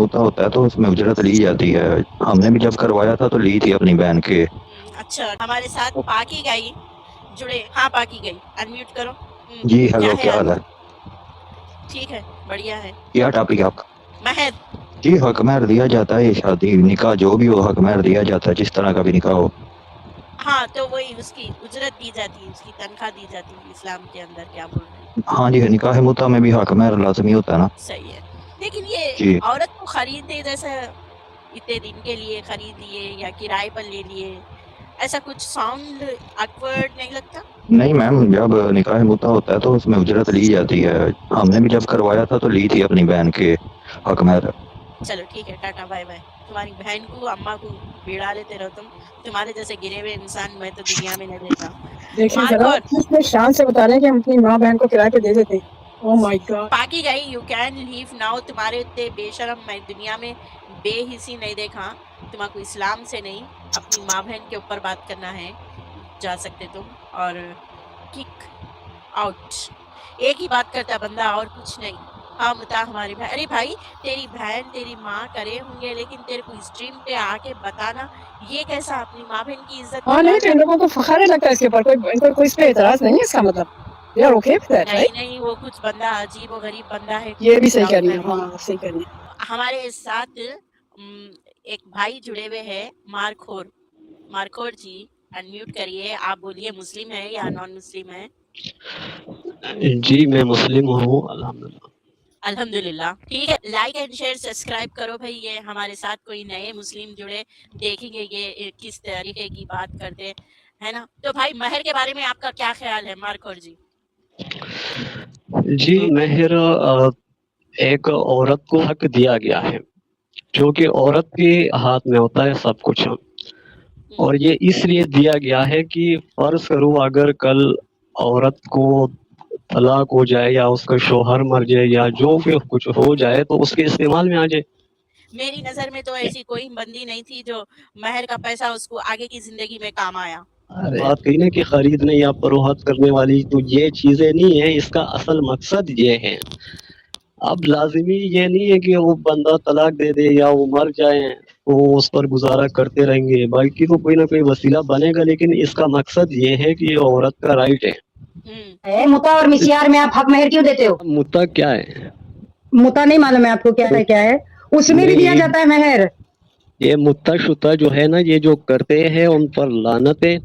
متا ہوتا ہے تو اس میں اجرت لی جاتی ہے. ہم نے بھی جب کروایا تھا تو لی تھی اپنی بہن کے. اچھا ہمارے ساتھ پاکی گئی جڑے. ہاں پاکی گئی انمیوٹ کرو. جی کیا ہیلو، ہے کیا حال؟ حال ہے؟ ٹھیک ہے بڑھیا ہے. کیا ٹاپک ہے آپ کا؟ مہر. جی حق مہر دیا جاتا ہے. شادی نکاح جو بھی ہو حق مہر دیا جاتا ہے، جس طرح کا بھی نکاح ہو. ہاں تو وہی اس کی اجرت دی جاتی ہے، اس کی تنخواہ دی جاتی ہے اسلام کے اندر. کیا بول رہے ہیں؟ ہاں جی، نکاح متا میں بھی حق مہر لازمی ہوتا ہے نا. صحیح ہے. لیکن یہ جی عورت کو خریدنے جیسا اتنے دن کے لیے خرید لیے یا کرائے پر لے لیے، ایسا کچھ ساؤنڈ آکورڈ نہیں لگتا؟ نہیں میم، جب نکاح متا ہوتا ہے تو اس میں اجرت لی جاتی ہے. ہم نے بھی جب کروایا تھا تو لی تھی اپنی بہن کے حق مہر. چلو ٹھیک ہے، ٹاٹا بائے بائے. تمہاری بہن کو اماں کو بڑا لیتے رہو. تمہارے جیسے گرے ہوئے انسان میں تو دنیا میں نہیں دیکھا. دیکھیں ذرا مارکور کتنے شان سے بتا رہے ہیں کہ ہم اپنی ماں بہن کو کرائے پہ دے دیتے ہیں. او مائی گاڈ. پاکی گئی یو کین لیو ناؤ. تمہارے اتنے بے شرم میں دنیا میں بے حسی نہیں دیکھا. تمہیں کو اسلام سے نہیں اپنی ماں بہن کے اوپر بات کرنا ہے جا سکتے تم. اور کک آؤٹ. ایک ہی بات کرتا بندہ اور کچھ نہیں. ہاں بتا ہماری بہن. ارے بھائی تیری بہن تیری ماں کرے ہوں گے، لیکن تیرے کو اسٹریم پہ آ کے بتانا یہ کیسا اپنی ماں بہن کی عزت ہاں نہیں تو نکالنا. ان لوگوں کو فخر نہیں لگتا اس کے اوپر، کوئی اس پہ اعتراض نہیں ہے. اس کا مطلب they are okay with that, نہیں right؟ نہیں وہ کچھ بندہ عجیب و غریب بندہ ہے. یہ بھی صحیح کہہ وداؤٹ رہی ہیں. فیملی. ہاں صحیح کہہ رہی ہیں. ہمارے ساتھ ایک بھائی جڑے ہوئے ہیں مارکھور. مارکھور جی انمیوٹ کریے. آپ بولیے مسلم ہے یا نان مسلم ہے؟ جی میں مسلم ہوں الحمدللہ. الحمدللہ. ٹھیک ہے، لائک اینڈ شیئر سبسکرائب کرو بھائی. یہ ہمارے ساتھ کوئی نئے مسلم جڑے دیکھیں گے یہ کس طریقے کی بات کرتے ہے نا. تو بھائی مہر کے بارے میں آپ کا کیا خیال ہے مارکھور جی؟ جی مہر ایک عورت کو حق دیا گیا ہے جو کہ عورت کے ہاتھ میں ہوتا ہے سب کچھ. اور یہ اس لیے دیا گیا ہے کہ فرض کرو اگر کل عورت کو طلاق ہو جائے یا اس کا شوہر مر جائے یا جو بھی کچھ ہو جائے تو اس کے استعمال میں آ جائے. میری نظر میں تو ایسی کوئی بندی نہیں تھی جو مہر کا پیسہ اس کو آگے کی زندگی میں کام آیا. بات کہی نا کہ خریدنے یا فروخت کرنے والی تو یہ چیزیں نہیں ہیں. اس کا اصل مقصد یہ ہے. اب لازمی یہ نہیں ہے کہ وہ بندہ طلاق دے دے یا وہ مر جائے وہ اس پر گزارا کرتے رہیں گے، باقی تو کوئی نہ کوئی وسیلہ بنے گا. لیکن اس کا مقصد یہ ہے کہ یہ عورت کا رائٹ ہے. متا اور مسیار میں آپ حق مہر کیوں دیتے ہو؟ متا کیا ہے؟ متا نہیں معلوم ہے آپ کو کیا ہے؟ اس میں بھی دیا نہیں، جاتا ہے مہر. یہ متا شتا جو ہے نا، یہ جو کرتے ہیں ان پر لعنت ہے.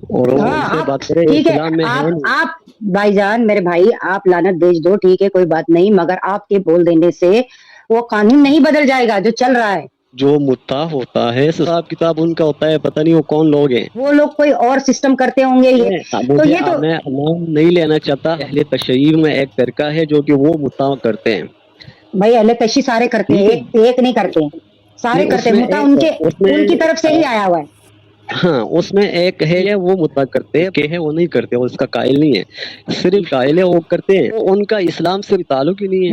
اور ان ہاں سے آپ بات کریں ٹھیک ہے، اسلام میں ہے نہیں. آپ بھائی جان میرے بھائی آپ لعنت بھیج دو، ٹھیک ہے کوئی بات نہیں، مگر آپ کے بول دینے سے وہ قانون نہیں بدل جائے گا جو چل رہا ہے. جو متا ہوتا ہے حساب کتاب ان کا ہوتا ہے، پتہ نہیں وہ کون لوگ ہیں. وہ لوگ کوئی اور سسٹم کرتے ہوں گے. یہ تو مجھے یہ تو میں نام نہیں لینا چاہتا. اہل تشیع میں ایک فرقہ ہے جو کہ وہ متا کرتے ہیں. بھائی اہل تشیع سارے کرتے ہیں، ٹھیک ہے. ایک نہیں کرتے ہیں، سارے نہیں، کرتے ہیں. متا ان کی طرف سے ہی آیا ہوا ہے. ہاں اس میں ایک ہے وہ متا کرتے ہیں، کہ ہے وہ نہیں کرتے، وہ اس کا قائل نہیں ہے. صرف قائل ہے وہ کرتے ہیں. ان کا اسلام سے تعلق ہی نہیں ہے.